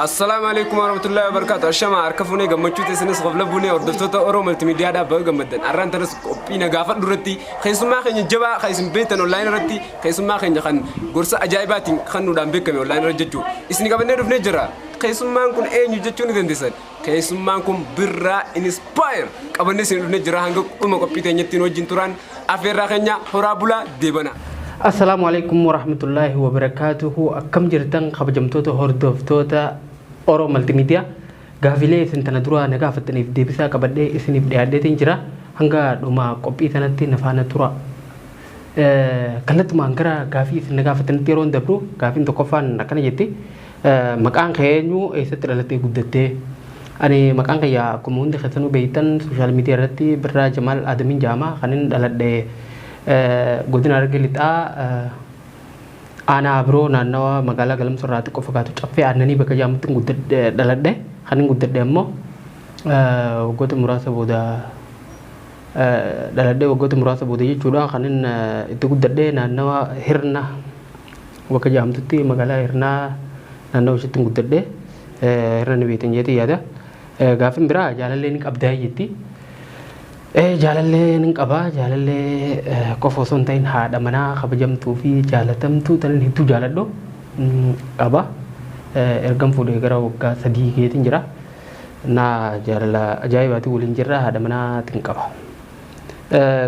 Assalamualaikum warahmatullahi wabarakatuh. Ashama arkafune gammachu tesinis qofla bune ordoftoota Oromoo multimedia da baga gammadan. Arran taras qophiina gaafa duratti keessummaa keenya jabaa keessum beetan online irratti keessummaa keenya kan gorsa ajaa'ibaatiin kan nuudhaan beekame online irra jechuu. Isin qabannee dhufnee jira. Keessummaan kun eenyu jechuu ni dandeessan. Keessummaan kun Birraa Inspire qabannee isin dhufnee jira hanga dhuma qophii teenyatti wajjin turan afeerraa keenya horaa bulaa deebana. Assalamualaikum warahmatullahi wabarakatuh. Akkam jirtan kabajamtoota hordoftoota Oromoo multimedia. Gaafilee isin tana dura nagaa fattaniif deebisaa qabadhee isiniif dhiyaadheetiin jira. Hanga dhuma qophii tanatti na faana tura. Kallattumaan gara gaafii isin nagaa fattanitti yeroo dabru gaafiin tokkoffaan akkana jetti. Maqaan keenyu eessatti dhalattee guddattee? Ani maqaan kiyya akkuma hundi keessanuu beektan sooshaal miidiyaa irratti Birraa Jamaal Adamiin jedhama. Kanin dhaladhee godina Harargee lixaa aanaa biroo naannawa magaalaa Galamsoo irraa xiqqoo fagaatu caffee aannanii bakka jedhamutti dhaladhe. Kanin guddadhe ammoo waggoota muraasa booda dhaladhe waggoota muraasa booda jechuudha. Kanin itti guddadhe naannawa Hirna bakka jedhamtutti magaalaa Hirnaa naannawa isheetti guddadhe. Hirna ni beektan jeetii yaada. Gaafin biraa jaalallee ni qabdaa jetti. Jaalallee nin qaba. Jaalallee qofa osoo hin ta'in haadha manaa kabajamtuu fi jaalatamtuu tanan hedduu jaaladhu qaba. Ergan fuudhee gara waggaa 3 geetiin jira. Naa jaalala ajaa'ibaati waliin jirra. Haadha manaatiin qaba.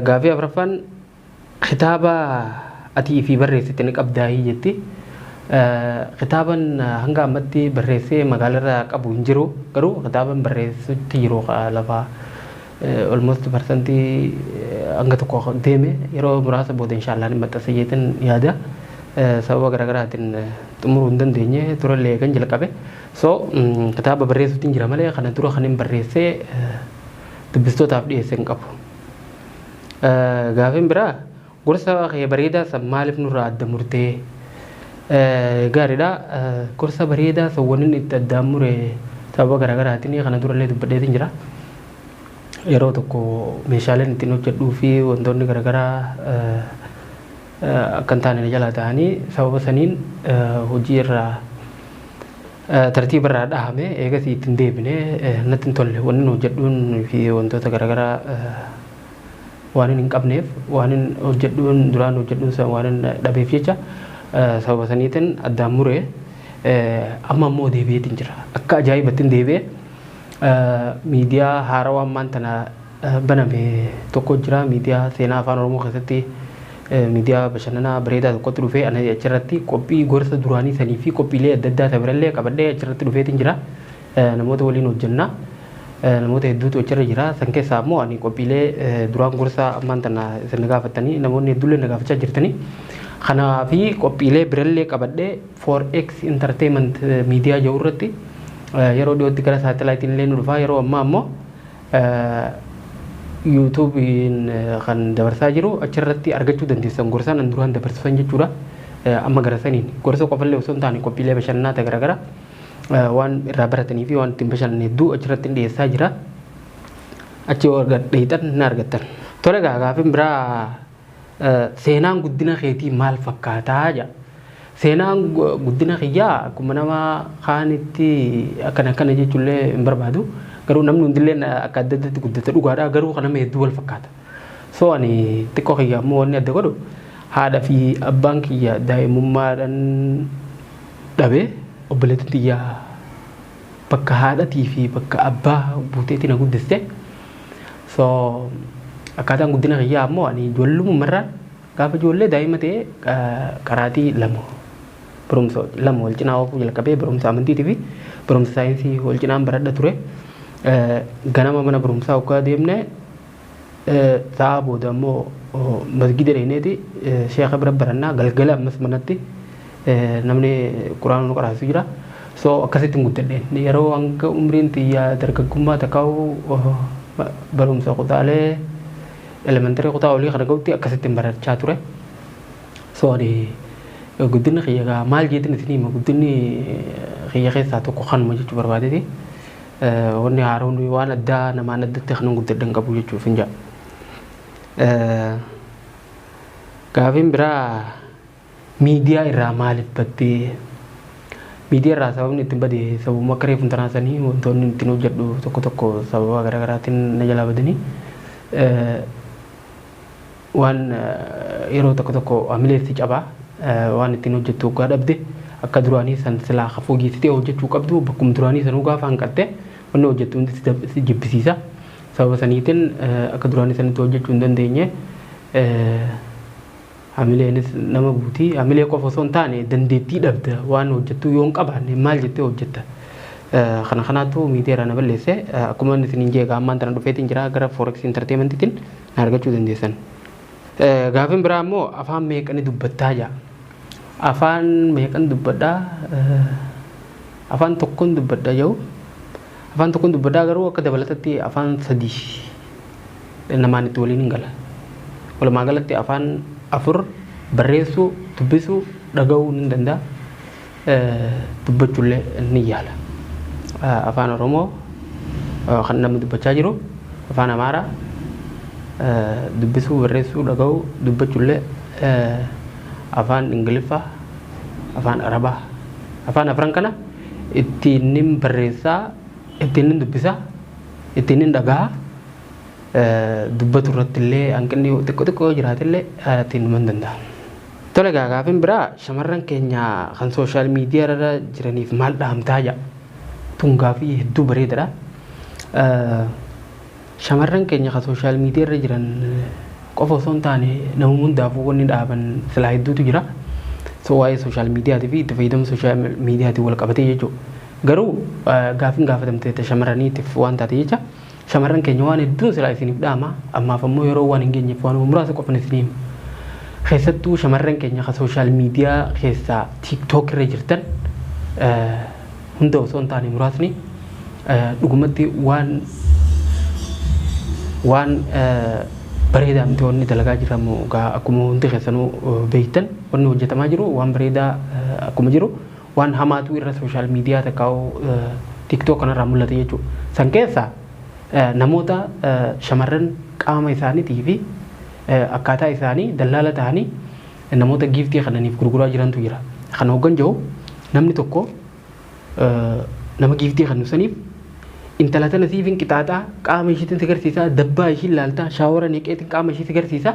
Gaafii afuraffaan kitaaba atii fi barreessite ni qabdaayii jetti. Kitaaban hanga ammatti barreessee magaalarraa qabu hin jiru. Garuu kitaaban barreessutti jiru lafaa almost percentage hanga tokko deeme yeroo muraasa booda inshallah ni maxxansa jeetan yaada. Sababa garaagaraatiin xumuruu hin dandeenye turallee kan jalqabe. So kitaaba barreessuutiin jira malee kana dura kan hin barreessee dubbistootaaf dhiyeessee hin qabu. Gaafiin biraa gorsa kee bareedaa san maaliif nurraa adda murtee? Gaariidha. Gorsa bareedaa san waniin itti addaan mure sababa garaagaraatiin kana durallee dubbadheetiin jira. Yeroo tokko meeshaaleen ittiin hojjedhuu fi wantoonni garaagaraa akkan taane jala ta'anii sababa saniin hojii irraa tartiiba irraa dhahame eegas ittiin deebine natti hin tolle wanni hojjedhuun fi wantoota garaagaraa waan hin qabneef waan hin hojjedhuun duraan hojjedhuun san waan hin dhabeef jecha sababa saniitiin addaan mure amma immoo deebi'eetiin jira. Akka ajaa'ibattiin deebi'ee miidiyaa haarawaan maantana baname tokko jira. Miidiyaa seenaa afaan Oromoo keessatti miidiyaa bashannanaa bareedaa tokkotti dhufee ana achirratti qophii gorsa duraanii sanii fi qophiilee adda addaa ta'e qabadhee achirratti dhufeetiin jira. Namoota waliin hojjenna. Namoota hedduutu achirra jira. San keessaa immoo ani qophiilee duraan gorsa maantana isin gaafattanii namoonni hedduullee na gaafachaa jirtanii. Kanaa fi qophiilee birallee qabadhee 4X Entertainment miidiyaa jedhu irratti yeroo dhiyootti gara saatalaayitiin illee nu dhufaa. Yeroo ammaa ammoo yuutuubiin kan dabarsaa jiru achirratti argachuu dandeessan gorsaan an duraan dabarsan jechuudha. Amma gara saniin gorsa qofallee osoo hin taane qophiilee bashannanaa ta'e garaagara waan irraa baratanii fi waan ittiin bashannan hedduu achirratti dhiyeessaa jira. Achi dheeyxan ni argattan. Tole gaafiin biraa seenaan guddina keetii maal fakkaataa jedha. Seenaan guddina kiyyaa akkuma nama kaanitti akkana jechuullee hin barbaadu. Garuu namni hundillee akka adda addatti guddata dhugaadha. Garuu kan nama hedduu wal fakkaata. So ani xiqqoo kiyyaa immoo wanni adda godhu haadha fi abbaan kiyya daa'imummaadhaan dhabe obboleettiin kiyyaa bakka haadhatii fi bakka abbaa buuteetti na guddiste. So akkaataan guddina kiyyaa ammoo ani ijoollummarraan gaafa ijoollee daa'ima ta'e qaraatii lama barumsa lama wal cinaa oofuu jalqabee barumsa amantiitii fi barumsa saayinsii wal cinaan baradha ture. Ganama mana barumsaa hoggaa deemne sa'a booda ammoo masgida dheeneeti sheeka bira barannaa galgala ammas manatti namni quraana nu qaraasu jira. So akkasitti guddadhe yeroo hanga umriin xiyyaa dargaggummaa takkaa'u barumsa kutaalee elementary kutaa olii kana ga'utti akkasitti barachaa ture. So ani guddinni kiyyaa maal jeetin isin hima guddinni kiyya keessaa tokko kanuma jechuu barbaadeeti. Wanni haaroon waan addaa namaan addatti kan guddadhan qabu jechuuf hin jaa. Gaafiin biraa miidiyaa irraa maaliif battee? Media rasa sababni ittiin bade sababuma akka reefu tanaasanii wantoonni ittiin hojjedhu tokko tokko sababa garaagaraatiin na jalaa badanii waan yeroo tokko tokko amileessi cabaa waan ittiin hojjettu hoggaa dhabde akka duraanii san silaa hafuu geessitee hojjechuu qabdu bakkuma duraanii sanuu gaafa hanqatte wanni hojjettu hundi si jibbisiisa sababa saniitiin akka duraanii sanitti hojjechuu hin dandeenye amileenis nama buutii amilee qofa osoo hin taane dandeettii dhabda waan hojjettu yoo hin qabaanne maal jettee hojjetta kana kanaatu miidiyaa na balleesse akkuma isiniin jeegaa ammaan tana dhufeetiin jira gara forex entertainmentiitiin na argachuu dandeessan. Gaafin biraa immoo afaan meeqani dubbattaa jaa afaan meeqan dubbadhaa afaan tokkoon dubbadhaa jiru afaan tokkoon dubbadhaa garuu akka dabalatatti afaan sadii namaan itti waliin hin gala walumaa galatti afaan afur barreessuu dubbisuu dhaga'uu ni danda'a dubbachuullee ni yaala afaan oromoo kan namni dubbachaa jiru afaan amaaraa dubbisuu barreessuu dhaga'uu dubbachuullee afaan ingiliffaa afaan arabaa afaan afran kana ittiin barreessaa ittiin dubbisaa ittiin dhaga'a dubbatu irratti illee hanqinni xiqqoo xiqqoo jiraatillee ittiin himan danda'a. Tole gaafin biraa shamarran keenya kan sooshaal miidiyaa irra jiraniif maal dhaamtaa jaa tun gaafii hedduu bareedadha. Shamarran keenya kan sooshaal miidiyaa irra jiran qofa osoo hin taane nama hundaafuu wanni dhaaban silaa hedduutu jira. So waa'ee sooshaal miidiyaatii fi itti fayyadama sooshaal miidiyaatiin wal qabatee jechuudha. Garuu gaafin gaafatamte shamarraniitiif waan taate jecha shamarran keenya waan hedduun silaa isiniif dhaama ammaaf ammoo yeroo waan hin geenyeef waan muraasa qofan isiniif keessattuu shamarran keenya kan sooshaal miidiyaa keessaa tiiktook irra jirtan hunda osoo hin taane muraasni dhugumatti waan bareedaa miti wanni dalagaa jiramu akkuma hundi keessanuu beektan wanni hojjetamaa jiru waan bareedaa akkuma jiru waan hamaatu irra sooshaal miidiyaa takkaa'u tiiktook kanarraa mul'ate jechuudha. San keessaa namoota shamarran qaama isaaniitii fi akkaataa isaanii dallaala ta'anii namoota giiftii kananiif gurguraa jirantu jira. Kan hoggan jiru namni tokko nama giiftii kan nusaniif intala tana siifin qixaaxaa qaama ishiitiin si garsiisaa dabbaa ishii ilaaltaa shaawara neqeetiin qaama ishii si garsiisaa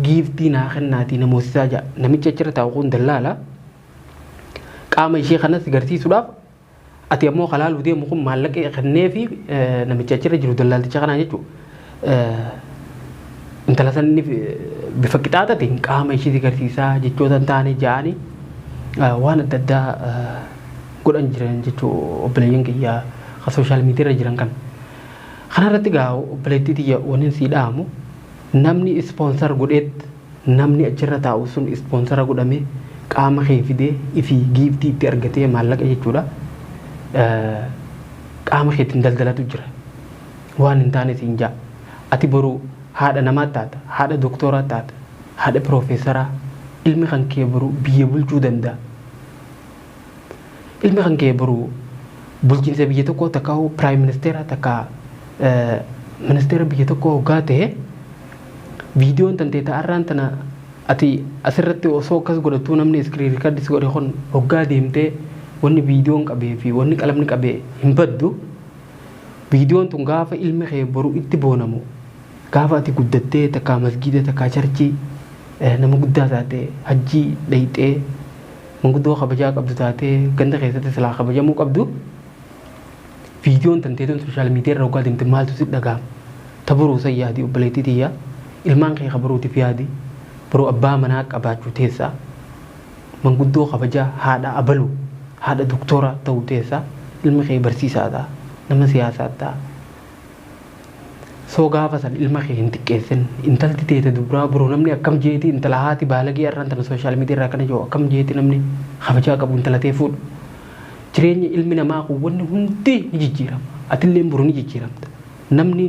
giiftii naa kennaatii namoosisaa jaa namicha achirra taa'u kun dallaala qaama ishii kanas si garsiisuudhaaf ati ammoo kalaaluu deemu kun maallaqa kennee fi namicha achirra jiru dallaalticha kanaa jechuudha. Intala sanni bifa qixaaxatiin qaama ishii si garsiisaa jechoota hin taane ja'anii waan adda addaa godhan jiran jechuudha obboleeyyan kiyyaa kan sooshaal miidiyaa irra jiran kan. Kanarratti gaa obboleettii tiyya waniin sii dhaamu namni ispoonsar godheet namni achirra taa'u sun ispoonsara godhamee qaama kee fidee ifi giiftii itti argatee maallaqa jechuudha. Qaama keetiin daldalatu jira waan hin taane siin jaa ati boruu haadha namaa taata haadha doktooraa taata haadha piroofeesaraa ilmi kan kee boruu biyya bulchuu danda'a ilmi kan kee boruu bulchiinsa biyya tokkoo takka piraayim ministeera takka ministeera biyya tokkoo hoggaa ta'e viidiyoon tantee ta'arraan tana ati asirratti osoo akkas godhattuu namni iskiriin riikardis godhe kun hoggaa deemtee wanni viidiyoon qabee fi wanni qalamni qabee hin baddu viidiyoon tun gaafa ilmi kee boruu itti boonamu gaafa ati guddattee takka masgiida takka charchii nama guddaa taatee hajjii dhayxee manguddoo kabajaa qabdu taatee ganda keessatti silaa kabajamuu qabdu viidiyoon tantee tun sooshaal miidiyaa irra hoggaa deemte maaltu si dhaga'ama tabaruu san yaadi obboleettii tiyyaa ilmaan kee kabaruutiif yaadi boruu abbaa manaa qabaachuu teessaa manguddoo kabajaa haadha abaluu haadha doktora ta'uu teessaa ilmi kee barsiisaa ta'a nama siyaasaa ta'a. Soo gaafa san ilma kee hin xiqqeessin intalti teete dubaraa boruu namni akkam jeeti intala haati baalagee irraan tana sooshaal miidiyaa irraa kana jiru akkam jeeti namni kabajaa qabu intala tee fuudhu. Jireenya ilmi namaa kun wanni hundi ni jijjiirama atillee boruu ni jijjiiramta namni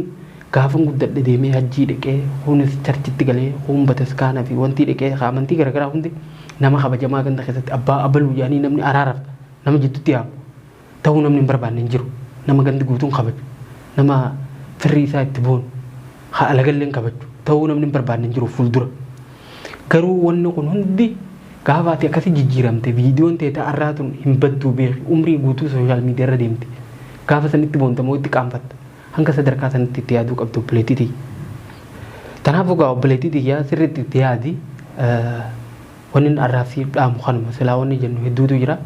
gaafa guddadhe deemee hajjii dhaqee kunis charchitti galee kun bataskaana fi wanti dhaqee amantii garaagaraa hundi nama kabajamaa ganda keessatti abbaa abaluu jedhanii namni araaraaf nama jidduutti yaamu ta'uu namni hin barbaanne hin jiru nama gandi guutuun kabaju nama firri isaa itti boonu alagalleen kabaju ta'uu namni hin barbaanne hin jiru fuuldura garuu wanni kun hundi gaafa ati akkasii jijjiiramte viidiyoon ta'e ta'arraa tun hin badduu beeki umrii guutuu sooshaal miidiyaa irra deemte gaafa sanitti boontamoo itti qaanfatta hanga sadarkaa sanitti itti yaaduu qabdu obboleettii. Kanaafuu gaa obboleettii xiyyaa sirriitti itti yaadi wanni arraabsii dhaamu kanuma silaa wanni jennu hedduutu jira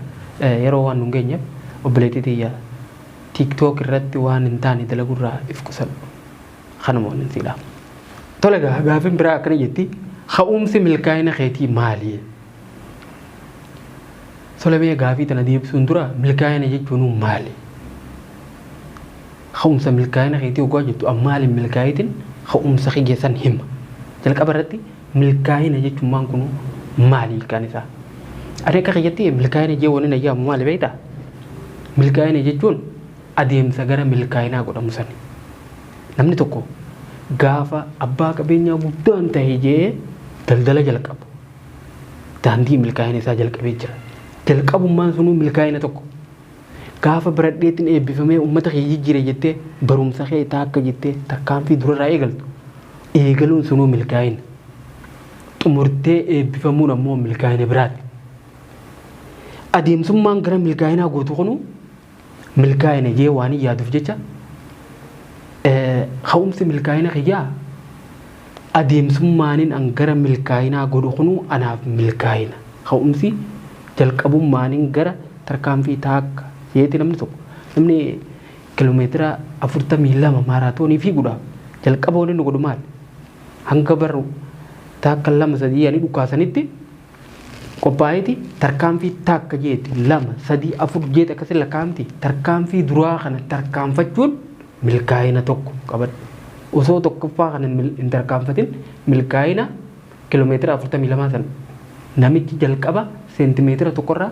yeroo waan nun geenyeef obboleettii xiyyaa tiktook irratti waan hin taane dalagurraa if qusadhu kanuma wanni si dhaamu. Tole gaafin biraa akkana jetti ka'umsi milkaa'ina keetii maali? Solamee gaafii tana deebisuun dura milkaa'ina jechuun maali? Ka'umsa milkaa'ina keetii ogaa jettu ammaali milkaa'itiin ka'umsa keessan hima. Jalqaba irratti milkaa'ina jechuun maan kun maali ilkaan isaa? Adeeka keeyyatti milkaa'ina jee wani nayyaamu maali beektaa? Milkaa'ina jechuun adeemsa gara milkaa'inaa godhamu sani. Namni tokko gaafa abbaa qabeenyaa guddaan ta'e jee daldala jalqabu. Daandii milkaa'ina isaa jalqabee jira. Jalqabummaan sunuu milkaa'ina tokko. Gaafa biradheetiin eebbifamee uummata kee jijjiire jettee barumsa kee taakka jettee tarkaanfii durarraa eegaltu. Eegaluun sunuu milkaa'ina. Xumurtee eebbifamuun ammoo milkaa'ina biraati. Adeemsummaan gara milkaa'inaa gootu kunu milkaa'ina jee waan yaaduuf jecha ka'umsi milkaa'ina kiyyaa adeemsummaaniin an gara milkaa'inaa godhu kunu anaaf milkaa'ina. Ka'umsi jalqabummaaniin gara tarkaanfii taakka jeeti namni tokko namni kiiloomeetira 42 maaraatoonii fiiguudhaaf jalqaba wanni nu godhu maali? Hanga barru taakka 2-3 ani dhukaasanitti qophaa'eeti tarkaanfii taakka jeeti 2-3-4 jeeti akkasii lakkaa'amti tarkaanfii duraa kana tarkaanfachuun milkaa'ina tokko qabadha. Osoo tokkoffaa kana hin tarkaanfatin milkaa'ina kiiloomeetira 42 sana namichi jalqaba seentimeetira tokkorraa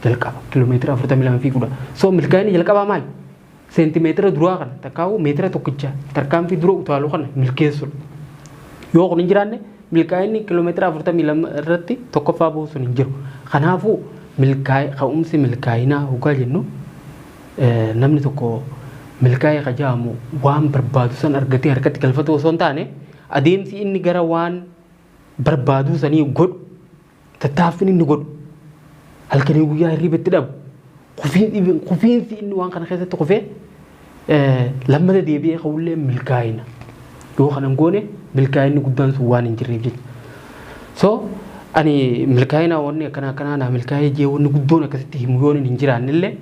jalqaba kiiloomeetira 42 fiiguudha. So milkaa'inni jalqabaa maali? Seentimeetira duraa kana takkaa'u meetira tokkicha tarkaanfii dura utaaluu kana milkeessuudha. Yoo kun hin jiraanne milkaa'inni kiiloomeetira 42 irratti tokkoffaa buusuun hin jiru. Kanaafuu ka'umsi milkaa'inaa hoggaa jennu namni tokko milkaa'ee qajaamu waan barbaadu san argatee harkatti galfatu osoo hin taane adeemsi inni gara waan barbaaduu sanii godhu tattaaffin inni godhu halkanii guyyaa hirriibatti dhabu kufiinsi inni waan kana keessatti kufee lammata deebi'ee ka'ullee milkaa'ina yoo kanan goone milkaa'inni guddaan sun waan hin jirreef jecha. So ani milkaa'ina wanni akkanaa naa milkaa'ee jee wanni guddoon akkasitti himu yoon hin jiraannillee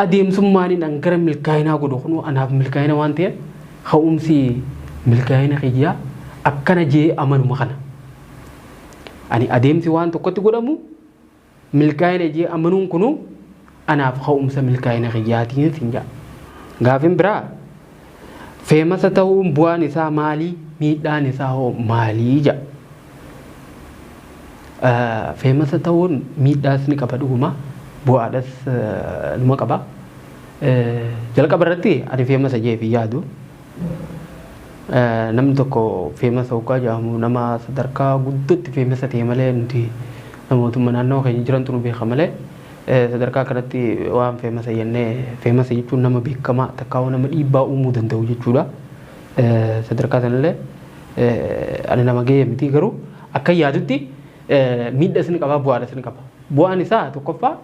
adeemsummaaniin an gara milkaa'inaa godhu kunu anaaf milkaa'ina waan ta'eef ka'umsi milkaa'ina kiyyaa akkana jee amanuma kana. Ani adeemsi waan tokkotti godhamu milkaa'ina jee amanuun kunu anaaf ka'umsa milkaa'ina kiyyaatiin sinjaa. Gaafin biraa feemasa ta'uun bu'aan isaa maalii miidhaan isaa hoo maalii jaa. Feemasa ta'uun miidhaas ni qaba dhuguma bu'aadhas numa qaba. Jalqaba irratti ani feemasa jeefi yaadu. Namni tokko feemasa hoggaa jedhamu nama sadarkaa guddootti feemasa ta'e malee nuti namootuma naannoo keenya jirantu nu beeka malee sadarkaa kanatti waan feemasa jennee feemasa jechuun nama beekamaa takkaawwan nama dhiibbaa uumuu danda'u jechuudha. Sadarkaa sanallee ani nama gahee miti garuu akka yaadutti miidhas ni qaba bu'aadhas ni qaba. Bu'aan isaa tokkoffaa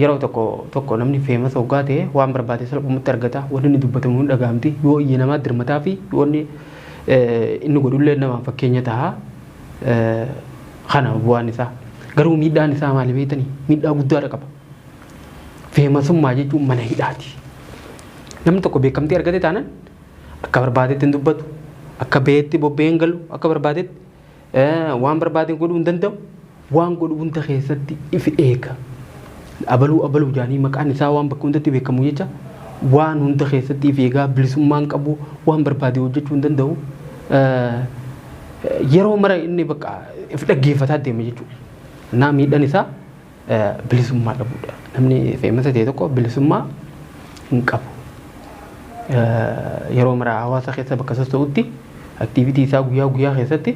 yeroo tokko namni feemasa hoggaa ta'e waan barbaade salphumatti argata wanni inni dubbatamu hin dhagahamti yoo iyya namaa dirmataa fi wanni inni godhullee namaa fakkeenya ta'a kana bu'aan isaa. Garuu miidhaan isaa maali beektanii? Miidhaa guddaadha qaba. Feemasummaa jechuun mana hidhaati. Namni tokko beekamtii argate taanaan akka barbaadetti hin dubbatu akka beetti bobbeen galu akka barbaadetti waan barbaadeen godhuu hin danda'u waan godhu hunda keessatti ifi eega. Abaluu jaanii maqaan isaa waan bakka hundatti beekamu jecha waan hunda keessatti ifi eegaa bilisummaan qabu waan barbaade hojjechuu hin danda'u yeroo mara inni bakka if dhaggeeffataa deema jechuudha. Naa miidhaan isaa bilisummaa dhabuudha. Namni feemasa ta'e tokko bilisummaa hin qabu. Yeroo mara hawaasa keessa bakka soso'utti aktiivitii isaa guyyaa keessatti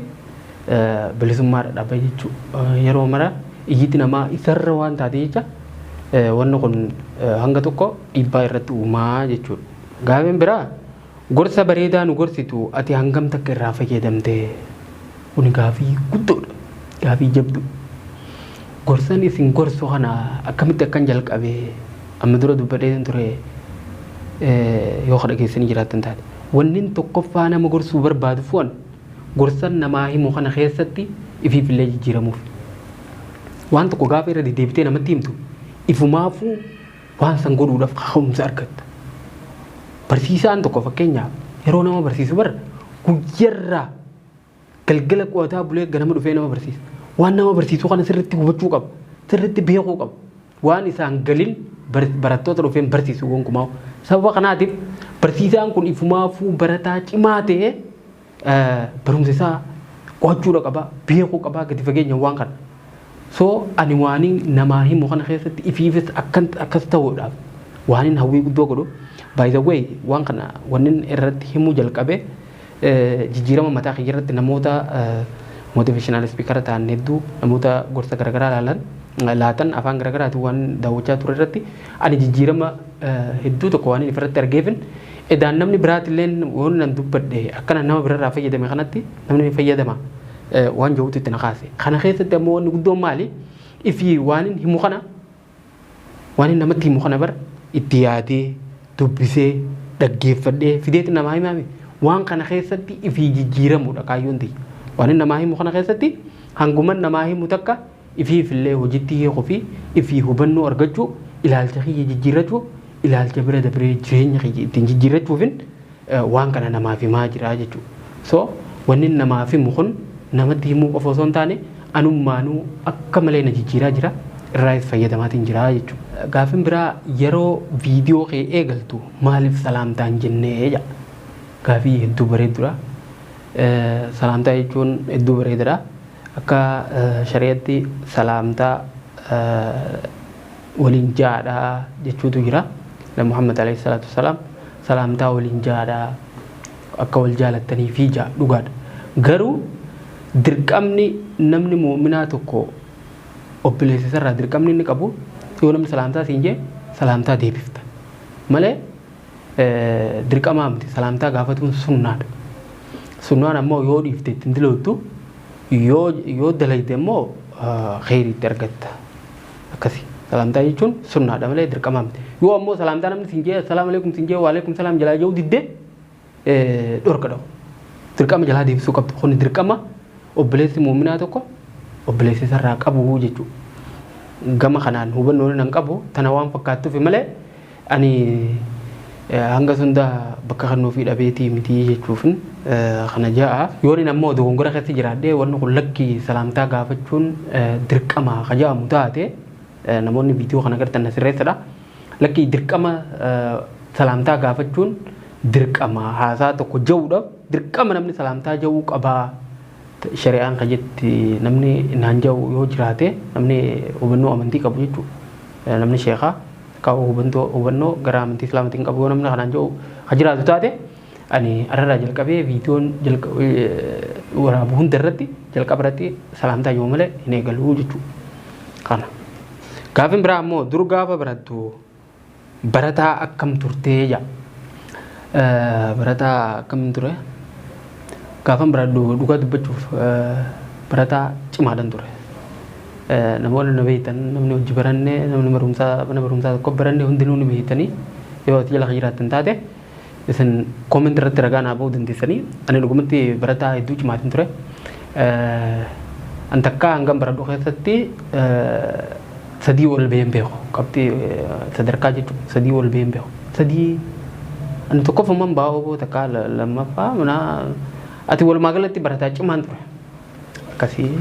bilisummaa dhaba jechuudha. Yeroo mara iyyiti namaa isarra waan taate jecha wanni kun hanga tokko dhiibbaa irratti uumaa jechuudha. Gaafin biraa gorsa bareedaa nu gorsitu ati hangam takka irraa fayyadamte? Kun gaafii guddoodha. Gaafii jabdu. gorsan isin gorsu kana akkamitti akkan jalqabe amma dura dubbadhee ture yoo kadha keessanii jiraattan taate wannin tokkoffaa nama gorsuu barbaadu fu'an gorsan namaa himu kana keessatti ifiifillee jijjiiramuuf waan tokko gaafa irra deebitee namatti himtu ifumaafuu waan san godhuudhaaf ka'umsa argatta. Barsiisaan tokko fakkeenyaaf yeroo nama barsiisu bara guyyarraa galgala qo'ataa bulee ganama dhufee nama barsiisa. Waan nama barsiisu kana sirriitti hubachuu qaba. Sirriitti beekuu qaba. Waan isaan galin barattoota dhufeen barsiisu gonkumaa. Sababa kanaatiif barsiisaan kun ifumaafuu barataa cimaa ta'ee barumsa isaa qo'achuudha qaba. Beekuu qaba gadi fageenya waan kana. So ani waaniin namaa himu kana keessatti ifiifis akkas ta'uudhaaf waaniin hawwii guddoo godhu. By the way waan kana wannin irratti himuu jalqabe jijjiirama mataa kiyya irratti namoota motivational speaker ta'an hedduu namoota gorsa garaagaraa laatan afaan garaagaraatiin waan daawwachaa ture irratti ani jijjiirama hedduu tokko waan irratti argeefin edaan namni biraatilleen waan nan dubbadhe akkana nama birarraa fayyadame kanatti namni fayyadama waan jawuutti itti naqaase kana keessatti ammoo wanni guddoon maali ifi waan himu kana waan namatti himu kana bar itti yaadee dubbisee dhaggeeffadhee fideetti namaa himaame waan kana keessatti ifi jijjiiramuudha kaayyoon ta'e waan namaa himu kana keessatti hanguman namaa himu takka ifiifillee hojiitti hiikuu fi ifi hubannoo argachuu ilaalcha kiyya jijjiirrachuu ilaalcha bira dabree jireenya kiyya ittiin jijjiirrachuufin waan kana namaaf himaa jira jechuudha. So wanni namaaf himu kun namatti himuu qofa osoo hin taane anummaanuu akka malee na jijjiiraa jira irraas fayyadamaatiin jira jechuudha. Gaafin biraa yeroo viidiyoo kee eegaltu maaliif salaamtaan jennee jedha. Gaafii hedduu bareedudha. Salaamtaa jechuun hedduu bareedudha. Akka shari'atti salaamtaa waliin jaadhaa jechuutu jira. Muhammad alayhi salaatu wasalaam salaamtaa waliin jaadhaa akka wal jaalattanii fi jaa dhugaadha. Garuu dirqamni namni muuminaa tokko obboleessa irraa dirqamni inni qabu yoo namni salaamtaa siin jee salaamtaa deebifta malee dirqamaa miti salaamtaa gaafatuun sunnaadha. Sunnaan ammoo yoo dhiifte ittiin dilootu yoo dalayte ammoo khayriitti argatta akkasi. Salaamtaa jechuun sunnaadha malee dirqamaa miti. Yoo ammoo salaamtaa namni siin jee assalaamu alaykum siin jee wa alaykum salaam jalaa jedhu diddee dhorka dhawu. Dirqama jalaa deebisuu qabdu. Kun dirqama obboleessi muuminaa tokko obboleessi irraa qabu jechuudha. Gama kanaan hubannoon nan qabu tana waan fakkaattuuf malee ani hanga sunda bakka kannoo fi dhabeetii miti jechuufin kana ja'a. Yoo inni ammoo dogongora keessa jiraadhee wanni kun lakkii salaamtaa gaafachuun dirqama kaja'amu taate namoonni viidiyoo kana gartan sirreessadha. Lakkii dirqama salaamtaa gaafachuun dirqama haasaa tokko ja'uudhaaf dirqama namni salaamtaa ja'uu qabaa. Shari'aan kajetti namni naan ja'u yoo jiraate namni hubannoo amantii qabu jechuudha. Namni sheekaa qabu hubannoo gara amantii islaamaatiin qabu yoo namni kanaan ja'u ha jiraatu taate ani ararraa jalqabee viidiyoon waraabu hunda irratti jalqaba irratti salaamtaa yoo malee hin eegalu jechuudha. Kana gaafin biraa ammoo dur gaafa barattu barataa akkam turtee jaa. Barataa akkam ture gaafan baradhu dhugaa dubbachuuf barataa cimaadhaan ture. Namoonni na beektan namni hojii baranne namni mana barumsaa tokko baranne hundinuu ni beektanii yoo ati jala jiraattan taate isin koomentii irratti ragaa naa ba'uu dandeessanii ani dhugumatti barataa hedduu cimaatiin ture. An takka hangam baradhu keessatti sadii ol ba'een beeku qabxii sadarkaa jechuudha sadii ol ba'een beeku sadii ani tokkoffaman baa'oo takka lammaffaa mana ati walumaa galatti barataa cimaan ture akkasii.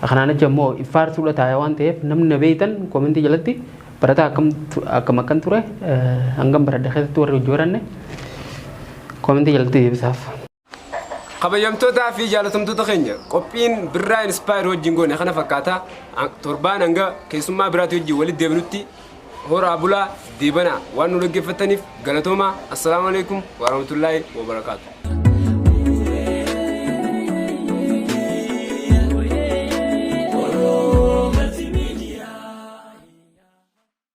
Kanaan achi ammoo ifaarsuudha taa'ee waan ta'eef namni na beektan koomentii jalatti barataa akkam ture hangam baradha keessatti warri hojii baranne koomentii jalatti deebisaaf. Kabajamtootaa fi jaalatamtoota keenya qophiin birraa inspire wajjin goone kana fakkaata torbaan hanga keessummaa biraatti wajjin walitti deebinutti horaa bulaa deebana waan nu dhaggeeffataniif galatooma. Assalaamu alaykum wa rahmatullaahi wa barakaatu.